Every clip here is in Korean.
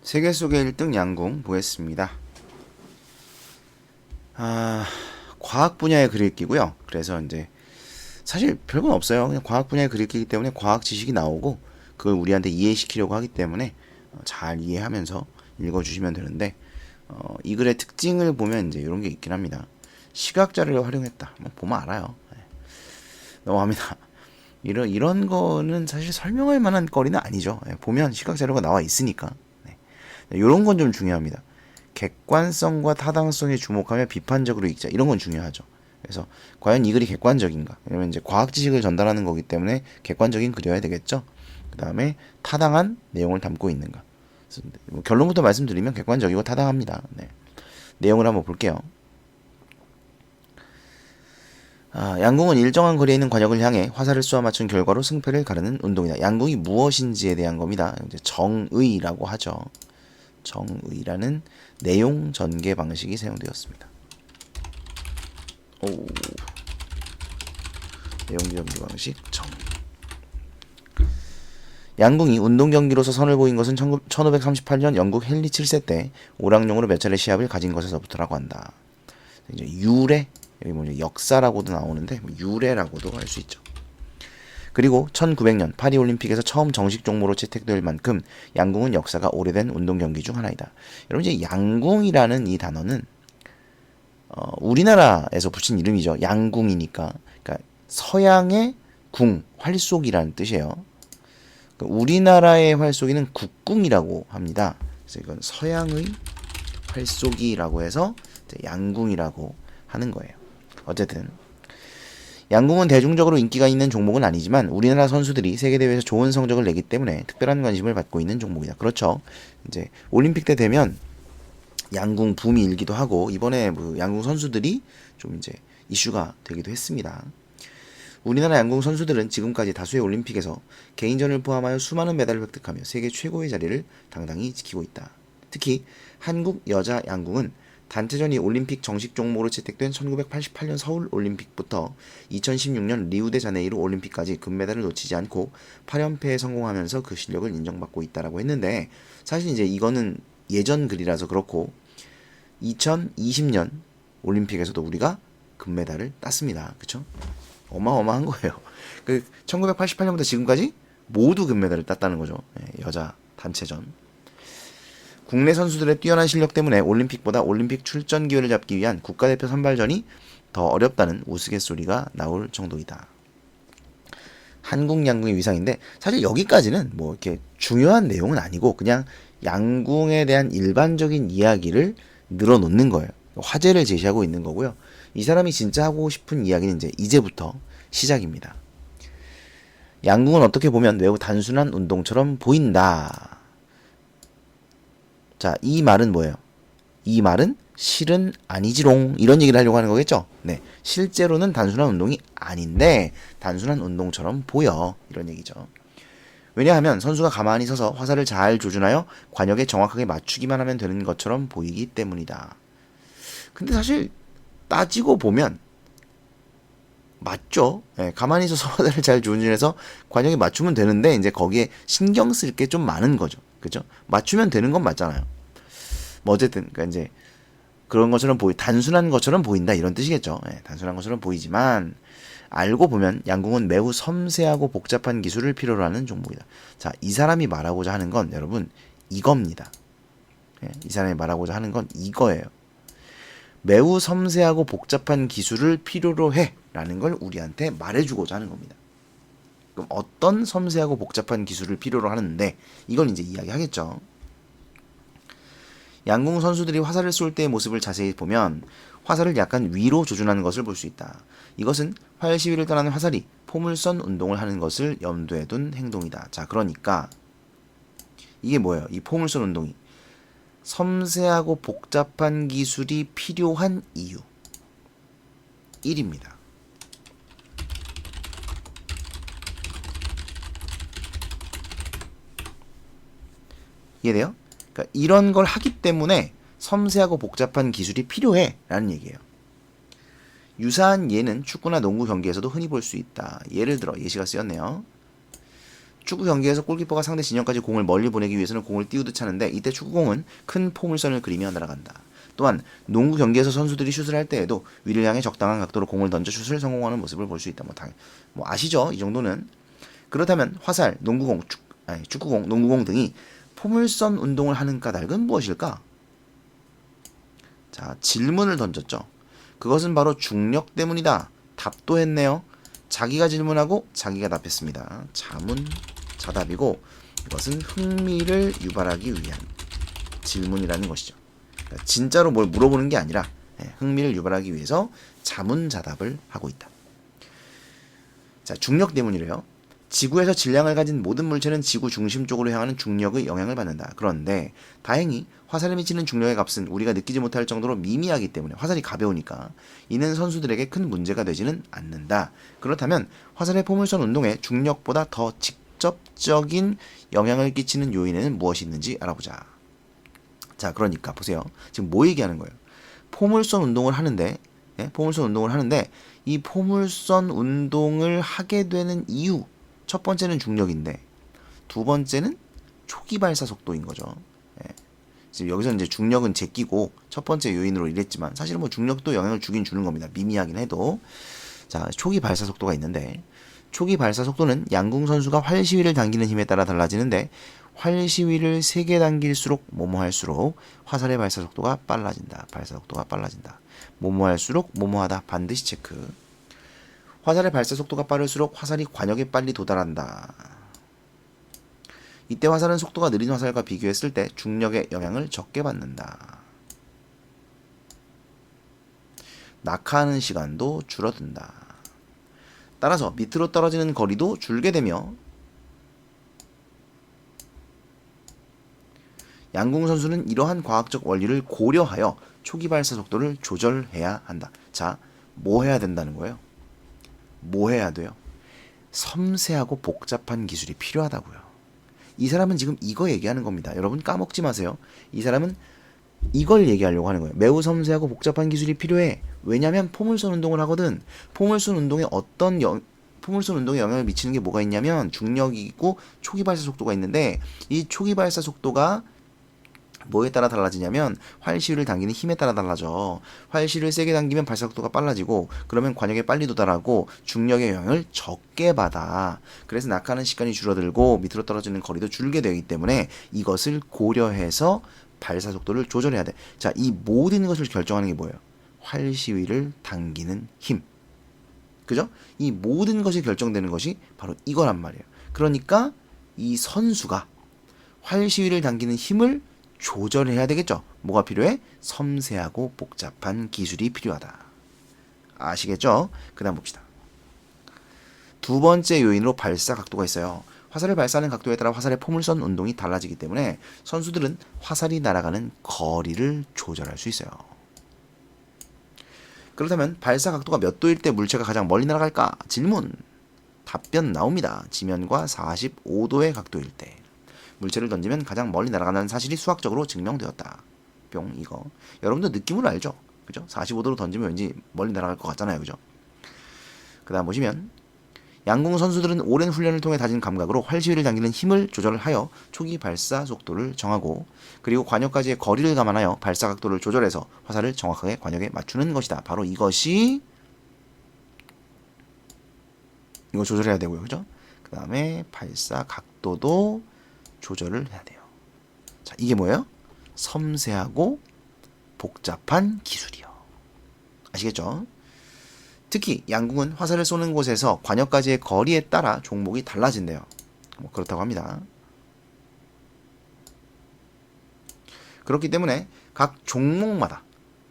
세계 속의 1등 양궁 보겠습니다. 과학 분야의 글읽기고요. 그래서 이제 사실 별건 없어요. 그냥 과학 분야의 글읽기이기 때문에 과학 지식이 나오고 그걸 우리한테 이해시키려고 하기 때문에 잘 이해하면서 읽어주시면 되는데 이 글의 특징을 보면 이제 이런 게 있긴 합니다. 시각 자료를 활용했다. 뭐 보면 알아요. 넘어갑니다. 이런 거는 사실 설명할 만한 거리는 아니죠. 보면 시각 자료가 나와 있으니까. 이런 건 좀 중요합니다. 객관성과 타당성에 주목하며 비판적으로 읽자. 이런 건 중요하죠. 그래서 과연 이 글이 객관적인가? 왜냐면 이제 과학 지식을 전달하는 거기 때문에 객관적인 글이어야 되겠죠. 그 다음에 타당한 내용을 담고 있는가? 뭐 결론부터 말씀드리면 객관적이고 타당합니다. 네. 내용을 한번 볼게요. 양궁은 일정한 거리에 있는 관역을 향해 화살을 쏘아 맞춘 결과로 승패를 가르는 운동이다. 양궁이 무엇인지에 대한 겁니다. 이제 정의라고 하죠. 정의라는 내용 전개 방식이 사용되었습니다. 내용 전개 방식 정. 양궁이 운동 경기로서 선을 보인 것은 1538년 영국 헨리 7세 때 오락용으로 몇 차례 시합을 가진 것에서부터라고 한다. 이제 유래, 여기 뭐 역사라고도 나오는데 유래라고도 할 수 있죠. 그리고 1900년 파리올림픽에서 처음 정식 종목으로 채택될 만큼 양궁은 역사가 오래된 운동 경기 중 하나이다. 여러분 이제 양궁이라는 이 단어는 우리나라에서 붙인 이름이죠. 양궁이니까. 그러니까 서양의 궁, 활쏘기라는 뜻이에요. 그러니까 우리나라의 활쏘기는 국궁이라고 합니다. 그래서 이건 서양의 활쏘기라고 해서 양궁이라고 하는 거예요. 어쨌든 양궁은 대중적으로 인기가 있는 종목은 아니지만 우리나라 선수들이 세계대회에서 좋은 성적을 내기 때문에 특별한 관심을 받고 있는 종목이다. 그렇죠. 이제 올림픽 때 되면 양궁 붐이 일기도 하고 이번에 뭐 양궁 선수들이 좀 이제 이슈가 되기도 했습니다. 우리나라 양궁 선수들은 지금까지 다수의 올림픽에서 개인전을 포함하여 수많은 메달을 획득하며 세계 최고의 자리를 당당히 지키고 있다. 특히 한국 여자 양궁은 단체전이 올림픽 정식 종목으로 채택된 1988년 서울 올림픽부터 2016년 리우데자네이루 올림픽까지 금메달을 놓치지 않고 8연패에 성공하면서 그 실력을 인정받고 있다라고 했는데 사실 이제 이거는 예전 글이라서 그렇고 2020년 올림픽에서도 우리가 금메달을 땄습니다. 그쵸? 어마어마한 거예요. 그 1988년부터 지금까지 모두 금메달을 땄다는 거죠. 여자 단체전. 국내 선수들의 뛰어난 실력 때문에 올림픽보다 올림픽 출전 기회를 잡기 위한 국가대표 선발전이 더 어렵다는 우스갯소리가 나올 정도이다. 한국 양궁의 위상인데 사실 여기까지는 뭐 이렇게 중요한 내용은 아니고 그냥 양궁에 대한 일반적인 이야기를 늘어놓는 거예요. 화제를 제시하고 있는 거고요. 이 사람이 진짜 하고 싶은 이야기는 이제부터 시작입니다. 양궁은 어떻게 보면 매우 단순한 운동처럼 보인다. 자, 이 말은 뭐예요? 이 말은 실은 아니지롱 이런 얘기를 하려고 하는 거겠죠? 네, 실제로는 단순한 운동이 아닌데 단순한 운동처럼 보여 이런 얘기죠. 왜냐하면 선수가 가만히 서서 화살을 잘 조준하여 관역에 정확하게 맞추기만 하면 되는 것처럼 보이기 때문이다. 근데 사실 따지고 보면 맞죠? 네, 가만히 서서 화살을 잘 조준해서 관역에 맞추면 되는데 이제 거기에 신경 쓸 게 좀 많은 거죠. 그죠? 맞추면 되는 건 맞잖아요. 뭐 어쨌든 그러니까 이제 그런 것처럼 단순한 것처럼 보인다 이런 뜻이겠죠. 네, 단순한 것처럼 보이지만 알고 보면 양궁은 매우 섬세하고 복잡한 기술을 필요로 하는 종목이다. 자, 이 사람이 말하고자 하는 건 여러분 이겁니다. 네, 이 사람이 말하고자 하는 건 이거예요. 매우 섬세하고 복잡한 기술을 필요로 해 라는 걸 우리한테 말해주고자 하는 겁니다. 그럼 어떤 섬세하고 복잡한 기술을 필요로 하는데 이걸 이제 이야기하겠죠. 양궁 선수들이 화살을 쏠 때의 모습을 자세히 보면 화살을 약간 위로 조준하는 것을 볼 수 있다. 이것은 활 시위를 떠나는 화살이 포물선 운동을 하는 것을 염두에 둔 행동이다. 자, 그러니까 이게 뭐예요? 이 포물선 운동이 섬세하고 복잡한 기술이 필요한 이유 1입니다. 이해돼요? 그러니까 이런 걸 하기 때문에 섬세하고 복잡한 기술이 필요해 라는 얘기예요. 유사한 예는 축구나 농구 경기에서도 흔히 볼 수 있다. 예를 들어 예시가 쓰였네요. 축구 경기에서 골키퍼가 상대 진영까지 공을 멀리 보내기 위해서는 공을 띄우듯 차는데 이때 축구공은 큰 포물선을 그리며 날아간다. 또한 농구 경기에서 선수들이 슛을 할 때에도 위를 향해 적당한 각도로 공을 던져 슛을 성공하는 모습을 볼 수 있다. 뭐 아시죠? 이 정도는. 그렇다면 화살, 축구공, 농구공 등이 포물선 운동을 하는 까닭은 무엇일까? 자, 질문을 던졌죠. 그것은 바로 중력 때문이다. 답도 했네요. 자기가 질문하고 자기가 답했습니다. 자문자답이고 이것은 흥미를 유발하기 위한 질문이라는 것이죠. 그러니까 진짜로 뭘 물어보는 게 아니라 흥미를 유발하기 위해서 자문자답을 하고 있다. 자, 중력 때문이래요. 지구에서 질량을 가진 모든 물체는 지구 중심 쪽으로 향하는 중력의 영향을 받는다. 그런데 다행히 화살에 미치는 중력의 값은 우리가 느끼지 못할 정도로 미미하기 때문에 화살이 가벼우니까 이는 선수들에게 큰 문제가 되지는 않는다. 그렇다면 화살의 포물선 운동에 중력보다 더 직접적인 영향을 끼치는 요인에는 무엇이 있는지 알아보자. 자, 그러니까 보세요. 지금 뭐 얘기하는 거예요? 포물선 운동을 하는데 이 포물선 운동을 하게 되는 이유, 첫 번째는 중력인데 두 번째는 초기 발사 속도인 거죠. 지금 여기서 이제 중력은 제끼고 첫 번째 요인으로 이랬지만 사실은 뭐 중력도 영향을 주긴 주는 겁니다. 미미하긴 해도. 자, 초기 발사 속도가 있는데 초기 발사 속도는 양궁 선수가 활 시위를 당기는 힘에 따라 달라지는데 활 시위를 세게 당길수록 뭐뭐할수록 화살의 발사 속도가 빨라진다. 뭐뭐할수록 뭐뭐하다. 반드시 체크. 화살의 발사 속도가 빠를수록 화살이 관역에 빨리 도달한다. 이때 화살은 속도가 느린 화살과 비교했을 때 중력의 영향을 적게 받는다. 낙하하는 시간도 줄어든다. 따라서 밑으로 떨어지는 거리도 줄게 되며 양궁 선수는 이러한 과학적 원리를 고려하여 초기 발사 속도를 조절해야 한다. 자, 뭐 해야 된다는 거예요? 뭐 해야 돼요? 섬세하고 복잡한 기술이 필요하다고요. 이 사람은 지금 이거 얘기하는 겁니다. 여러분 까먹지 마세요. 이 사람은 이걸 얘기하려고 하는 거예요. 매우 섬세하고 복잡한 기술이 필요해. 왜냐하면 포물선 운동을 하거든. 포물선 운동에 영향을 미치는 게 뭐가 있냐면 중력이고 초기 발사 속도가 있는데 이 초기 발사 속도가 뭐에 따라 달라지냐면 활시위를 당기는 힘에 따라 달라져. 활시위를 세게 당기면 발사 속도가 빨라지고 그러면 관역에 빨리 도달하고 중력의 영향을 적게 받아. 그래서 낙하하는 시간이 줄어들고 밑으로 떨어지는 거리도 줄게 되기 때문에 이것을 고려해서 발사 속도를 조절해야 돼. 자, 이 모든 것을 결정하는 게 뭐예요? 활시위를 당기는 힘. 그죠? 이 모든 것이 결정되는 것이 바로 이거란 말이에요. 그러니까 이 선수가 활시위를 당기는 힘을 조절해야 되겠죠. 뭐가 필요해? 섬세하고 복잡한 기술이 필요하다. 아시겠죠? 그 다음 봅시다. 두 번째 요인으로 발사 각도가 있어요. 화살을 발사하는 각도에 따라 화살의 포물선 운동이 달라지기 때문에 선수들은 화살이 날아가는 거리를 조절할 수 있어요. 그렇다면 발사 각도가 몇 도일 때 물체가 가장 멀리 날아갈까? 질문. 답변 나옵니다. 지면과 45도의 각도일 때. 물체를 던지면 가장 멀리 날아간다는 사실이 수학적으로 증명되었다. 뿅, 이거. 여러분도 느낌으로 알죠? 그죠? 45도로 던지면 왠지 멀리 날아갈 것 같잖아요. 그죠? 그 다음 보시면 양궁 선수들은 오랜 훈련을 통해 다진 감각으로 활시위를 당기는 힘을 조절하여 초기 발사 속도를 정하고 그리고 관역까지의 거리를 감안하여 발사 각도를 조절해서 화살을 정확하게 관역에 맞추는 것이다. 바로 이것이 이거 조절해야 되고요. 그죠? 그 다음에 발사 각도도 조절을 해야 돼요. 자, 이게 뭐예요? 섬세하고 복잡한 기술이요. 아시겠죠? 특히 양궁은 화살을 쏘는 곳에서 관역까지의 거리에 따라 종목이 달라진대요. 뭐 그렇다고 합니다. 그렇기 때문에 각 종목마다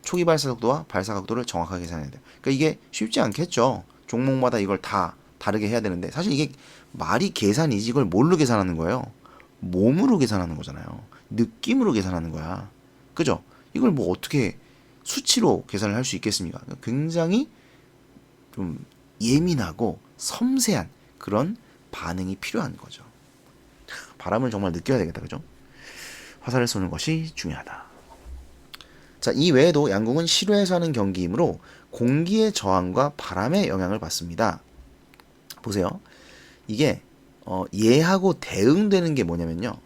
초기 발사 속도와 발사 각도를 정확하게 계산해야 돼요. 그러니까 이게 쉽지 않겠죠. 종목마다 이걸 다 다르게 해야 되는데 사실 이게 말이 계산이지 이걸 뭘로 계산하는 거예요? 몸으로 계산하는 거잖아요. 느낌으로 계산하는 거야. 그죠? 이걸 뭐 어떻게 수치로 계산을 할 수 있겠습니까? 굉장히 좀 예민하고 섬세한 그런 반응이 필요한 거죠. 바람을 정말 느껴야 되겠다. 그죠? 화살을 쏘는 것이 중요하다. 자, 이 외에도 양궁은 실외에서 하는 경기이므로 공기의 저항과 바람의 영향을 받습니다. 보세요. 이게 얘하고 대응되는 게 뭐냐면요.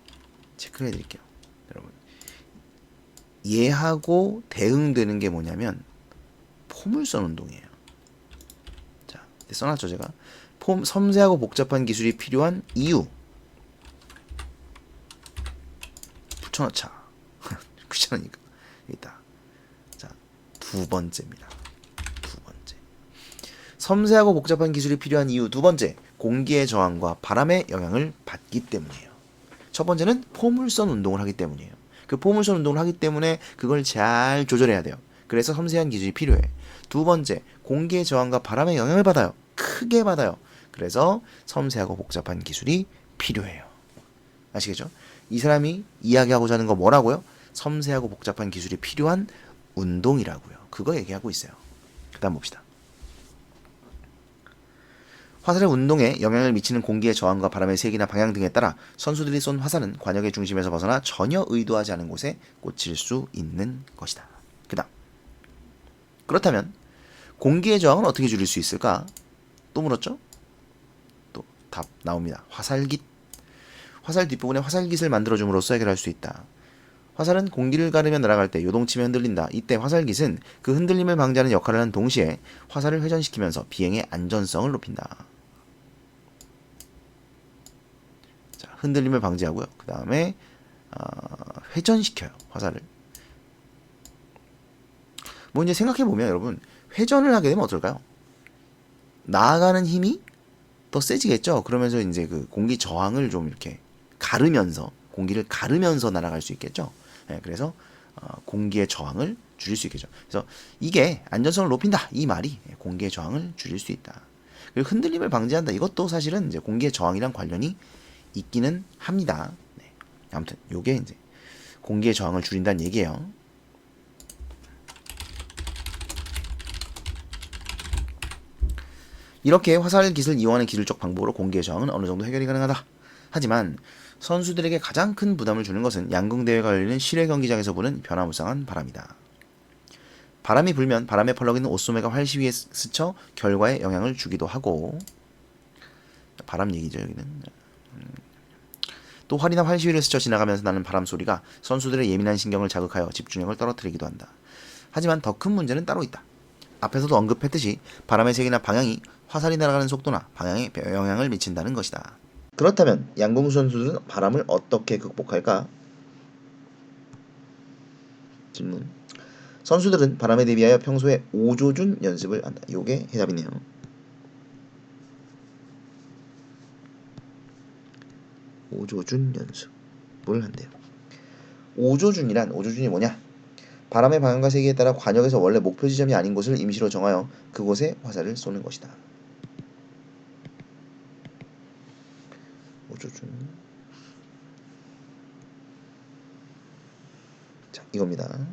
체크해 드릴게요. 여러분. 얘하고 대응되는 게 뭐냐면 포물선 운동이에요. 자, 써놨죠 제가. 섬세하고 복잡한 기술이 필요한 이유. 붙여넣자. 귀찮으니까. 있다. 자, 두 번째입니다. 두 번째. 섬세하고 복잡한 기술이 필요한 이유 두 번째. 공기의 저항과 바람의 영향을 받기 때문이에요. 첫 번째는 포물선 운동을 하기 때문이에요. 그 포물선 운동을 하기 때문에 그걸 잘 조절해야 돼요. 그래서 섬세한 기술이 필요해. 두 번째, 공기의 저항과 바람의 영향을 받아요. 크게 받아요. 그래서 섬세하고 복잡한 기술이 필요해요. 아시겠죠? 이 사람이 이야기하고자 하는 거 뭐라고요? 섬세하고 복잡한 기술이 필요한 운동이라고요. 그거 얘기하고 있어요. 그 다음 봅시다. 화살의 운동에 영향을 미치는 공기의 저항과 바람의 색이나 방향 등에 따라 선수들이 쏜 화살은 관역의 중심에서 벗어나 전혀 의도하지 않은 곳에 꽂힐 수 있는 것이다. 그 다음. 그렇다면 공기의 저항은 어떻게 줄일 수 있을까? 또 물었죠? 또 답 나옵니다. 화살깃. 화살 뒷부분에 화살깃을 만들어줌으로써 해결할 수 있다. 화살은 공기를 가르며 날아갈 때 요동치며 흔들린다. 이때 화살깃은 그 흔들림을 방지하는 역할을 한 동시에 화살을 회전시키면서 비행의 안전성을 높인다. 자, 흔들림을 방지하고요. 그 다음에 회전시켜요. 화살을. 뭐 이제 생각해보면 여러분 회전을 하게 되면 어떨까요? 나아가는 힘이 더 세지겠죠. 그러면서 이제 그 공기 저항을 좀 이렇게 가르면서 공기를 가르면서 날아갈 수 있겠죠. 네, 그래서 공기의 저항을 줄일 수 있겠죠. 그래서 이게 안전성을 높인다 이 말이 공기의 저항을 줄일 수 있다. 그리고 흔들림을 방지한다 이것도 사실은 이제 공기의 저항이랑 관련이 있기는 합니다. 네. 아무튼 요게 이제 공기의 저항을 줄인다는 얘기예요. 이렇게 화살깃을 이용하는 기술적 방법으로 공기의 저항은 어느 정도 해결이 가능하다. 하지만 선수들에게 가장 큰 부담을 주는 것은 양궁대회가 열리는 실외 경기장에서 부는 변화무쌍한 바람이다. 바람이 불면 바람에 펄럭이는 옷소매가 활시 위에 스쳐 결과에 영향을 주기도 하고 바람 얘기죠 여기는. 또 활이나 활시 위를 스쳐 지나가면서 나는 바람 소리가 선수들의 예민한 신경을 자극하여 집중력을 떨어뜨리기도 한다. 하지만 더 큰 문제는 따로 있다. 앞에서도 언급했듯이 바람의 색이나 방향이 화살이 날아가는 속도나 방향에 영향을 미친다는 것이다. 그렇다면 양궁 선수들은 바람을 어떻게 극복할까? 질문. 선수들은 바람에 대비하여 평소에 오조준 연습을 한다. 요게 해답이네요. 오조준 연습을 한대요. 오조준이 뭐냐? 바람의 방향과 세기에 따라 관역에서 원래 목표 지점이 아닌 곳을 임시로 정하여 그곳에 화살을 쏘는 것이다. 오조준. 자, 이겁니다.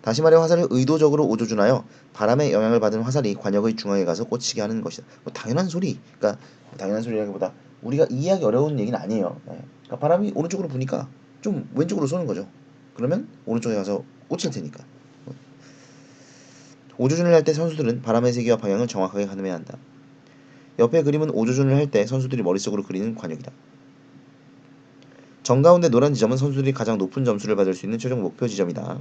다시 말해 화살을 의도적으로 오조준하여 바람의 영향을 받은 화살이 관역의 중앙에 가서 꽂히게 하는 것이다. 뭐 당연한 소리. 그러니까 당연한 소리라기보다 우리가 이해하기 어려운 얘기는 아니에요. 네. 그러니까 바람이 오른쪽으로 부니까 좀 왼쪽으로 쏘는 거죠. 그러면 오른쪽에 가서 꽂힐 테니까. 오조준을 할 때 선수들은 바람의 세기와 방향을 정확하게 가늠해야 한다. 옆에 그림은 오조준을 할 때 선수들이 머릿속으로 그리는 관역이다. 정가운데 노란 지점은 선수들이 가장 높은 점수를 받을 수 있는 최종 목표 지점이다.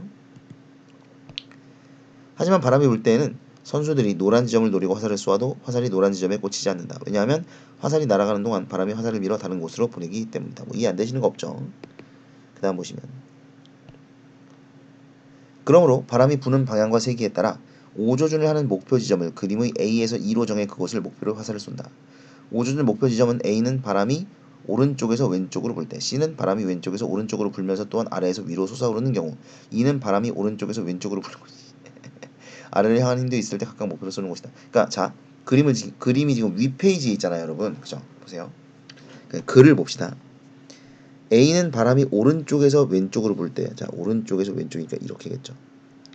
하지만 바람이 불 때에는 선수들이 노란 지점을 노리고 화살을 쏘아도 화살이 노란 지점에 꽂히지 않는다. 왜냐하면 화살이 날아가는 동안 바람이 화살을 밀어 다른 곳으로 보내기 때문이다. 뭐 이해 안 되시는 거 없죠? 그 다음 보시면 그러므로 바람이 부는 방향과 세기에 따라 오조준을 하는 목표 지점을 그림의 A에서 E로 정해 그곳을 목표로 화살을 쏜다. 오조준 목표 지점은 A는 바람이 오른쪽에서 왼쪽으로 불 때, C는 바람이 왼쪽에서 오른쪽으로 불면서 또한 아래에서 위로 솟아오르는 경우, E는 바람이 오른쪽에서 왼쪽으로 불고 아래를 향한 힘도 있을 때 각각 목표로 쏘는 것이다. 그러니까 자 그림이 지금 위 페이지에 있잖아요, 여러분. 그죠? 보세요. 글을 봅시다. A는 바람이 오른쪽에서 왼쪽으로 불 때, 자 오른쪽에서 왼쪽이니까 이렇게겠죠.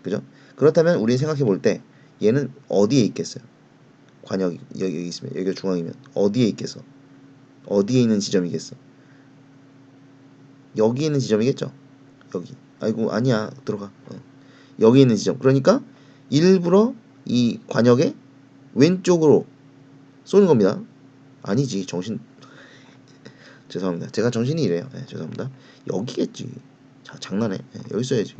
그죠? 그렇다면 우리 생각해 볼 때 얘는 어디에 있겠어요? 관역이 여기 있으면 여기가 중앙이면 어디에 있겠어? 어디에 있는 지점이겠어? 여기 있는 지점이겠죠? 여기. 아이고 아니야 들어가. 여기 있는 지점. 그러니까 일부러 이 관역의 왼쪽으로 쏘는 겁니다. 아니지 정신. 죄송합니다. 제가 정신이 이래요. 네, 죄송합니다. 여기겠지. 자, 장난해. 네, 여기 써야지.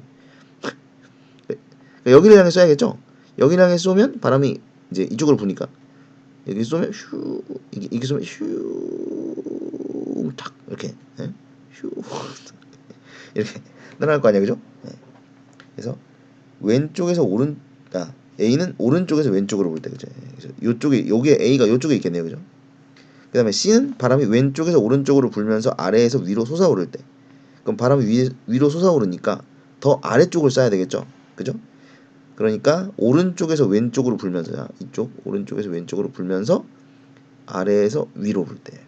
여기를 향해 쏘야겠죠? 여기를 향해 쏘면 바람이 이제 이쪽으로 부니까 여기 쏘면 휴 이게 쏘면 휴탁 이렇게 휴 이렇게 날아갈 거 아니야, 그죠? 네. 그래서 왼쪽에서 A는 오른쪽에서 왼쪽으로 불 때, 그죠? 그래서 요쪽에 여기에 A가 요쪽에 있겠네요, 그죠? 그 다음에 C는 바람이 왼쪽에서 오른쪽으로 불면서 아래에서 위로 솟아오를 때, 그럼 바람이 위로 솟아오르니까 더 아래쪽을 쏴야 되겠죠, 그죠? 그러니까 오른쪽에서 왼쪽으로 불면서 이쪽 오른쪽에서 왼쪽으로 불면서 아래에서 위로 불 때,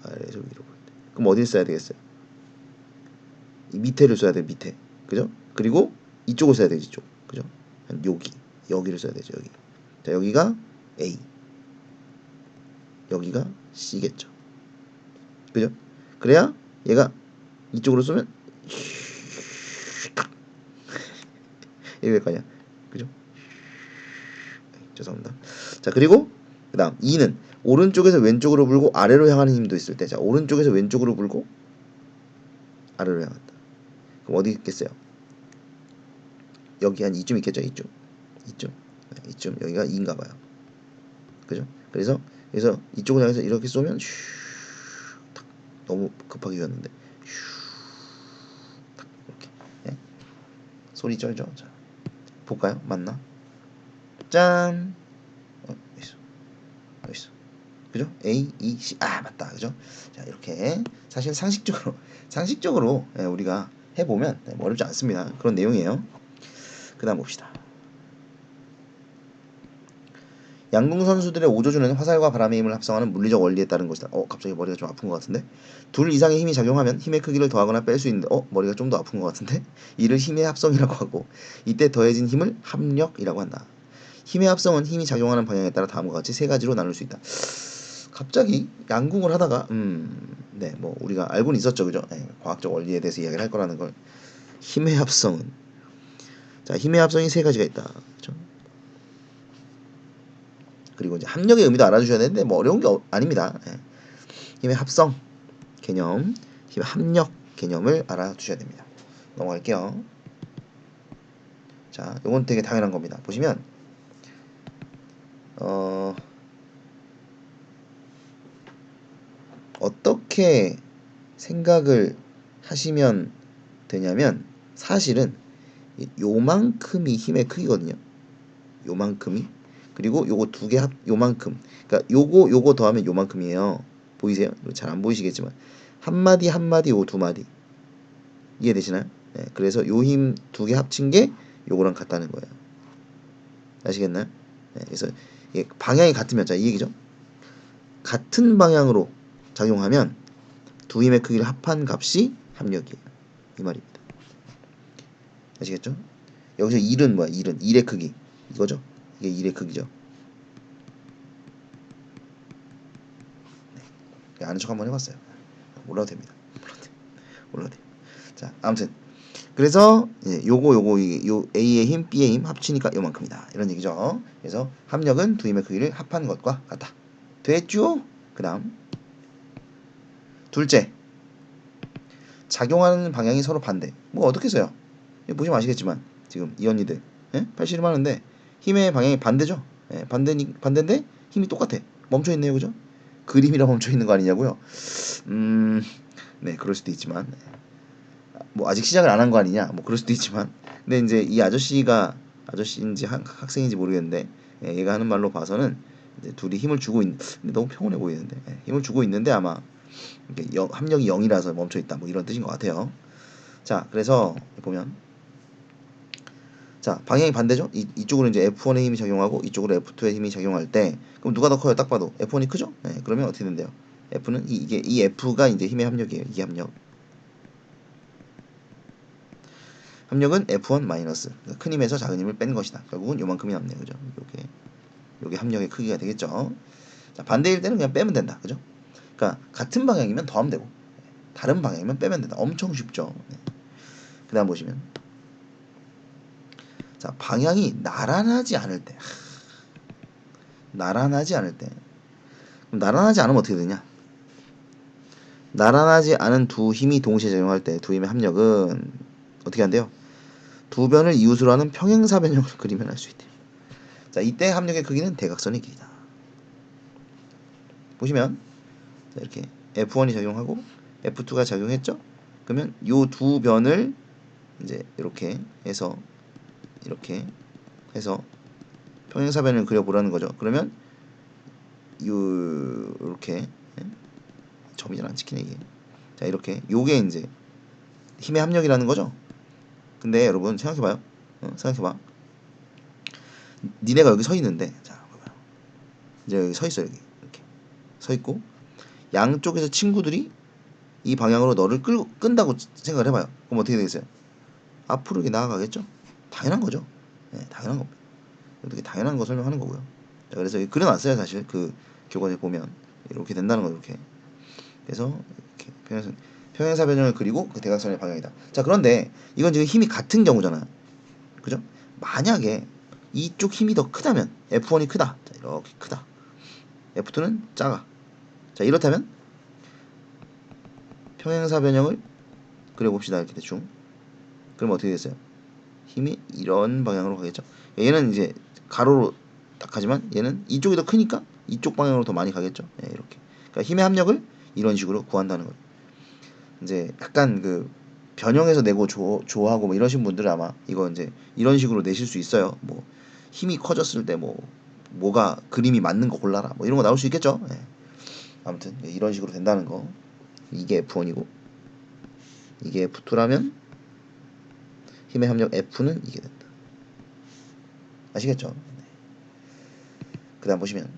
아래에서 위로 불 때. 그럼 어디를 써야 되겠어요? 이 밑에를 써야 돼, 밑에, 그죠? 그리고 이쪽을 써야 되지, 이쪽, 그죠? 여기를 써야 되죠, 여기. 자, 여기가 A, 여기가 C겠죠, 그죠? 그래야 얘가 이쪽으로 쏘면 이렇게 될 거 아니야, 그죠? 죄송합니다. 자, 그리고 그 다음 2는 오른쪽에서 왼쪽으로 불고 아래로 향하는 힘도 있을 때, 자, 오른쪽에서 왼쪽으로 불고 아래로 향한다. 그럼 어디 있겠어요? 여기 한 이쯤 있겠죠, 이쯤, 이쯤 여기가 2인가 봐요, 그죠? 그래서 이쪽을 향해서 이렇게 쏘면 탁, 너무 급하게 휘었는데 탁, 이렇게. 네? 소리 쩔죠? 자, 볼까요? 맞나? 짠! 있어. 그죠? A, E, C. 아, 맞다. 그죠? 자, 이렇게 사실 상식적으로 우리가 해보면 뭐 어렵지 않습니다. 그런 내용이에요. 그 다음 봅시다. 양궁 선수들의 오조준은 화살과 바람의 힘을 합성하는 물리적 원리에 따른 것이다. 갑자기 머리가 좀 아픈 것 같은데? 둘 이상의 힘이 작용하면 힘의 크기를 더하거나 뺄 수 있는데, 머리가 좀 더 아픈 것 같은데? 이를 힘의 합성이라고 하고, 이때 더해진 힘을 합력이라고 한다. 힘의 합성은 힘이 작용하는 방향에 따라 다음과 같이 세 가지로 나눌 수 있다. 갑자기 양궁을 하다가 네, 뭐 우리가 알고는 있었죠, 그죠? 네, 과학적 원리에 대해서 이야기를 할 거라는 걸. 힘의 합성은, 자, 힘의 합성이 세 가지가 있다, 그죠? 그리고 이제 합력의 의미도 알아주셔야 되는데 뭐 어려운 게 아닙니다. 네. 힘의 합성 개념, 힘의 합력 개념을 알아두셔야 됩니다. 넘어갈게요. 자, 이건 되게 당연한 겁니다. 보시면 어떻게 생각을 하시면 되냐면, 사실은 요만큼이 힘의 크기거든요. 요만큼이. 그리고 요거 두 개 요만큼. 그러니까 요거 더하면 요만큼이에요. 보이세요? 잘 안 보이시겠지만 한마디 한마디 요 두 마디. 이해되시나요? 네, 그래서 요 힘 두 개 합친 게 요거랑 같다는 거예요. 아시겠나요? 네, 그래서 방향이 같으면, 자, 이 얘기죠. 같은 방향으로 작용하면 두 힘의 크기를 합한 값이 합력이에요. 이 말입니다. 아시겠죠? 여기서 1은 뭐야? 1의 크기. 이거죠? 이게 1의 크기죠. 네, 아는 척 한번 해봤어요. 몰라도 됩니다. 몰라도 돼요. 자, 아무튼 그래서 요거 요 A의 힘, B의 힘 합치니까 요만큼이다, 이런 얘기죠. 그래서 합력은 두 힘의 크기를 합한 것과 같다. 됐죠? 그 다음 둘째, 작용하는 방향이 서로 반대. 뭐 어떻게 써요? 보시면 아시겠지만 지금 이 언니들 팔씨름하는데 힘의 방향이 반대죠. 반대인데 힘이 똑같아. 멈춰있네요, 그죠? 그림이라 멈춰있는 거 아니냐고요? 네, 그럴 수도 있지만, 뭐 아직 시작을 안 한 거 아니냐, 뭐 그럴 수도 있지만, 근데 이제 이 아저씨인지 학생인지 모르겠는데, 얘가 하는 말로 봐서는 이제 둘이 힘을 주고 있는, 근데 너무 평온해 보이는데, 힘을 주고 있는데 아마 합력이 0이라서 멈춰 있다, 뭐 이런 뜻인 것 같아요. 자, 그래서 보면, 자, 방향이 반대죠. 이쪽으로 이제 F1의 힘이 작용하고 이쪽으로 F2의 힘이 작용할 때, 그럼 누가 더 커요? 딱 봐도 F1이 크죠. 그러면 어떻게 된대요? F는 이 F가 이제 힘의 합력이에요. 이 합력은 F1 마이너스, 큰 힘에서 작은 힘을 뺀 것이다. 결국은 요만큼이 남네요, 그죠? 요게 합력의 크기가 되겠죠. 자, 반대일 때는 그냥 빼면 된다, 그죠? 그러니까 같은 방향이면 더하면 되고, 다른 방향이면 빼면 된다. 엄청 쉽죠. 그 다음 보시면, 자, 방향이 나란하지 않을 때, 그럼 나란하지 않으면 어떻게 되냐? 나란하지 않은 두 힘이 동시에 작용할 때 두 힘의 합력은 어떻게 한대요? 두 변을 이웃으로 하는 평행사변형을 그리면 알 수 있대요. 자, 이때 합력의 크기는 대각선의 길이다. 보시면 자, 이렇게 F1이 작용하고 F2가 작용했죠? 그러면 요 두 변을 이제 이렇게 해서 평행사변을 그려보라는 거죠. 그러면 요렇게 점이 잘 안 찍히네 이게. 자, 이렇게 요게 이제 힘의 합력이라는 거죠. 근데 여러분 생각해봐요. 생각해봐. 니네가 여기 서 있는데, 자, 봐봐요. 이제 여기 서 있어, 여기 이렇게 서 있고 양쪽에서 친구들이 이 방향으로 너를 끈다고 생각을 해봐요. 그럼 어떻게 되겠어요? 앞으로 이렇게 나아가겠죠? 당연한 거죠. 네, 당연한 겁니다. 어떻게 당연한 거 설명하는 거고요. 자, 그래서 여기 그려놨어요, 사실 그 교과서에 보면 이렇게 된다는 거 이렇게. 그래서 이렇게 평행사변형을 그리고 그 대각선의 방향이다. 자, 그런데 이건 지금 힘이 같은 경우잖아요. 그죠? 만약에 이쪽 힘이 더 크다면 F1이 크다. 자, 이렇게 크다. F2는 작아. 자, 이렇다면 평행사변형을 그려봅시다. 이렇게 대충. 그럼 어떻게 됐어요? 힘이 이런 방향으로 가겠죠. 얘는 이제 가로로 딱 가지만 얘는 이쪽이 더 크니까 이쪽 방향으로 더 많이 가겠죠. 예, 이렇게. 그러니까 힘의 합력을 이런 식으로 구한다는 거예요. 이제 약간 그 변형해서 내고 조하고 뭐 이러신 분들은 아마 이거 이제 이런 식으로 내실 수 있어요. 뭐 힘이 커졌을 때 뭐가 그림이 맞는 거 골라라 뭐 이런 거 나올 수 있겠죠. 예. 아무튼 이런 식으로 된다는 거. 이게 F1이고 이게 F2라면 힘의 합력 F는 이게 된다. 아시겠죠? 네. 그 다음 보시면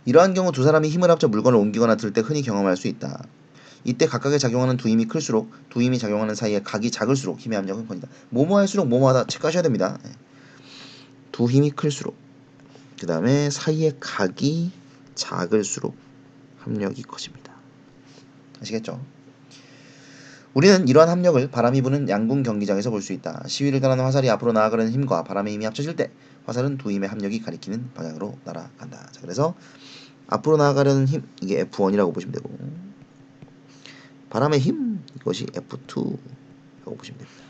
이러한 경우 두 사람이 힘을 합쳐 물건을 옮기거나 들 때 흔히 경험할 수 있다. 이때 각각에 작용하는 두 힘이 클수록 두 힘이 작용하는 사이에 각이 작을수록 힘의 합력은 커진다. 뭐뭐 할수록 뭐뭐하다 체크하셔야 됩니다. 네. 두 힘이 클수록 그 다음에 사이의 각이 작을수록 합력이 커집니다. 아시겠죠? 우리는 이러한 합력을 바람이 부는 양궁 경기장에서 볼 수 있다. 시위를 가하는 화살이 앞으로 나아가는 힘과 바람의 힘이 합쳐질 때 화살은 두 힘의 합력이 가리키는 방향으로 날아간다. 자, 그래서 앞으로 나아가려는 힘 이게 F1이라고 보시면 되고 바람의 힘 이것이 F2라고 보시면 됩니다.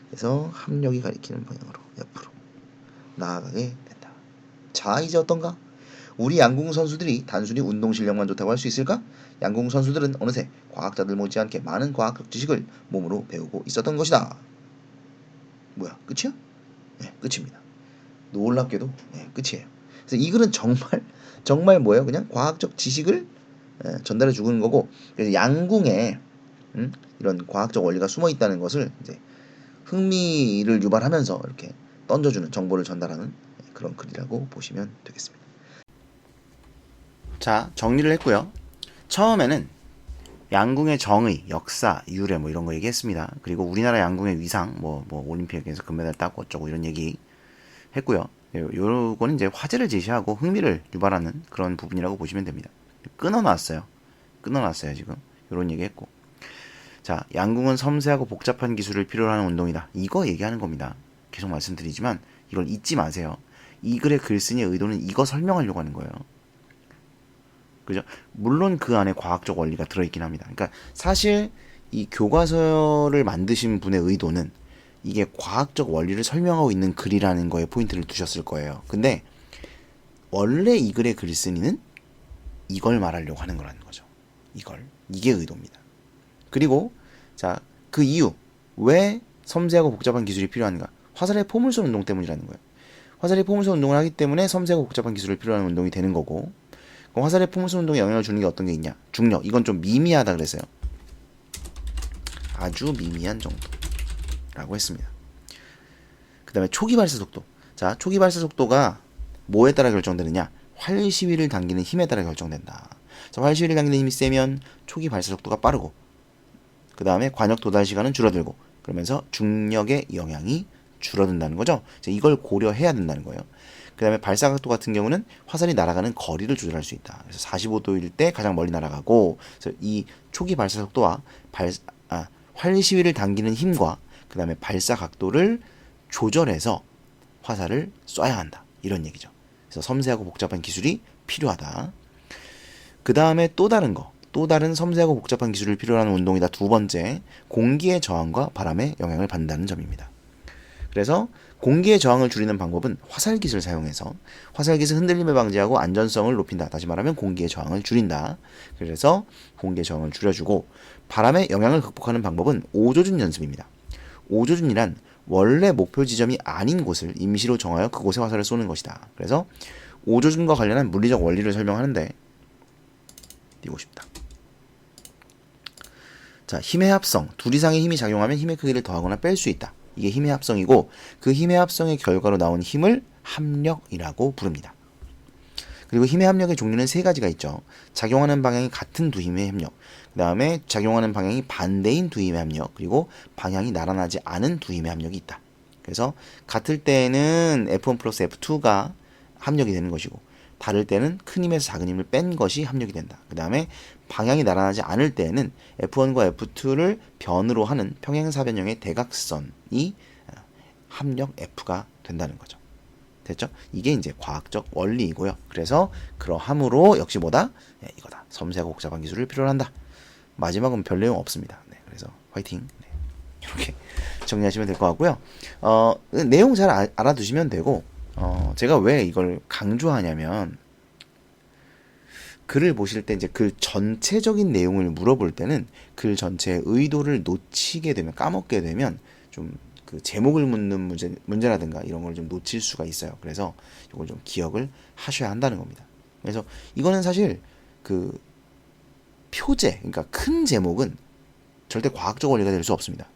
그래서 합력이 가리키는 방향으로 옆으로 나아가게 된다. 자, 이제 어떤가? 우리 양궁 선수들이 단순히 운동 실력만 좋다고 할 수 있을까? 양궁 선수들은 어느새 과학자들 못지않게 많은 과학적 지식을 몸으로 배우고 있었던 것이다. 뭐야, 끝이야? 네, 끝입니다. 놀랍게도 네, 끝이에요. 그래서 이 글은 정말 뭐예요? 그냥 과학적 지식을 전달해 주는 거고, 그래서 양궁에 이런 과학적 원리가 숨어 있다는 것을 이제 흥미를 유발하면서 이렇게 던져주는 정보를 전달하는 그런 글이라고 보시면 되겠습니다. 자, 정리를 했고요. 처음에는 양궁의 정의, 역사, 유래 뭐 이런 거 얘기했습니다. 그리고 우리나라 양궁의 위상, 뭐 올림픽에서 금메달 따고 어쩌고 이런 얘기 했고요. 요거는 이제 화제를 제시하고 흥미를 유발하는 그런 부분이라고 보시면 됩니다. 끊어놨어요 지금. 요런 얘기 했고. 자, 양궁은 섬세하고 복잡한 기술을 필요로 하는 운동이다. 이거 얘기하는 겁니다. 계속 말씀드리지만 이걸 잊지 마세요. 이 글의 글쓴이의 의도는 이거 설명하려고 하는 거예요. 그죠? 물론 그 안에 과학적 원리가 들어있긴 합니다. 그러니까 사실 이 교과서를 만드신 분의 의도는 이게 과학적 원리를 설명하고 있는 글이라는 거에 포인트를 두셨을 거예요. 근데 원래 이 글의 글쓴이는 이걸 말하려고 하는 거라는 거죠. 이게 의도입니다. 그리고 자, 그 이유, 왜 섬세하고 복잡한 기술이 필요한가? 화살의 포물선 운동 때문이라는 거예요. 화살이 포물선 운동을 하기 때문에 섬세하고 복잡한 기술이 필요한 운동이 되는 거고, 그럼 화살의 포물선 운동에 영향을 주는 게 어떤 게 있냐? 중력. 이건 좀 미미하다 그랬어요. 아주 미미한 정도라고 했습니다. 그 다음에 초기 발사 속도. 자, 초기 발사 속도가 뭐에 따라 결정되느냐? 활 시위를 당기는 힘에 따라 결정된다. 자, 활 시위를 당기는 힘이 세면 초기 발사 속도가 빠르고, 그 다음에 관역 도달 시간은 줄어들고, 그러면서 중력의 영향이 줄어든다는 거죠. 이걸 고려해야 된다는 거예요. 그 다음에 발사 각도 같은 경우는 화살이 날아가는 거리를 조절할 수 있다. 그래서 45도일 때 가장 멀리 날아가고, 그래서 이 초기 발사 속도와 활 시위를 당기는 힘과 그 다음에 발사 각도를 조절해서 화살을 쏴야 한다. 이런 얘기죠. 그래서 섬세하고 복잡한 기술이 필요하다. 그 다음에 또 다른 거, 또 다른 섬세하고 복잡한 기술을 필요로 하는 운동이다. 두 번째, 공기의 저항과 바람의 영향을 받는다는 점입니다. 그래서 공기의 저항을 줄이는 방법은 화살깃을 사용해서 화살깃은 흔들림을 방지하고 안전성을 높인다. 다시 말하면 공기의 저항을 줄인다. 그래서 공기의 저항을 줄여주고 바람의 영향을 극복하는 방법은 오조준 연습입니다. 오조준이란 원래 목표 지점이 아닌 곳을 임시로 정하여 그곳에 화살을 쏘는 것이다. 그래서 오조준과 관련한 물리적 원리를 설명하는데 띄고 싶다. 자, 힘의 합성. 둘 이상의 힘이 작용하면 힘의 크기를 더하거나 뺄 수 있다. 이게 힘의 합성이고 그 힘의 합성의 결과로 나온 힘을 합력이라고 부릅니다. 그리고 힘의 합력의 종류는 세 가지가 있죠. 작용하는 방향이 같은 두 힘의 합력, 그 다음에 작용하는 방향이 반대인 두 힘의 합력, 그리고 방향이 나란하지 않은 두 힘의 합력이 있다. 그래서 같을 때는 F1 플러스 F2가 합력이 되는 것이고 다를 때는 큰 힘에서 작은 힘을 뺀 것이 합력이 된다. 그 다음에 방향이 나란하지 않을 때에는 F1과 F2를 변으로 하는 평행사변형의 대각선이 합력 F가 된다는 거죠. 됐죠? 이게 이제 과학적 원리이고요. 그래서 그러함으로 역시 뭐다? 네, 이거다. 섬세하고 복잡한 기술을 필요로 한다. 마지막은 별 내용 없습니다. 네, 그래서 화이팅. 네, 이렇게 정리하시면 될 것 같고요. 내용 잘 알아두시면 되고 제가 왜 이걸 강조하냐면 글을 보실 때 이제 글 전체적인 내용을 물어볼 때는 글 전체의 의도를 놓치게 되면 까먹게 되면 좀 그 제목을 묻는 문제라든가 이런 걸 좀 놓칠 수가 있어요. 그래서 이걸 좀 기억을 하셔야 한다는 겁니다. 그래서 이거는 사실 그 표제, 그러니까 큰 제목은 절대 과학적 원리가 될 수 없습니다.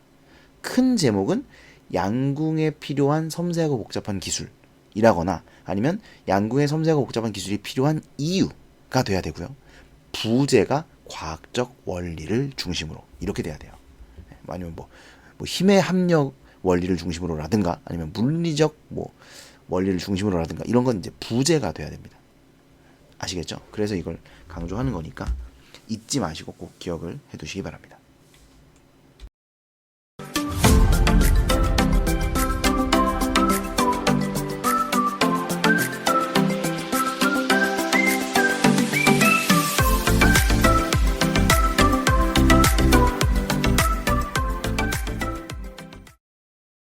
큰 제목은 양궁에 필요한 섬세하고 복잡한 기술이라거나 아니면 양궁에 섬세하고 복잡한 기술이 필요한 이유가 돼야 되고요. 부제가 과학적 원리를 중심으로 이렇게 돼야 돼요. 아니면 뭐 힘의 합력 원리를 중심으로라든가 아니면 물리적 원리를 중심으로라든가 이런 건 이제 부제가 돼야 됩니다. 아시겠죠? 그래서 이걸 강조하는 거니까 잊지 마시고 꼭 기억을 해두시기 바랍니다.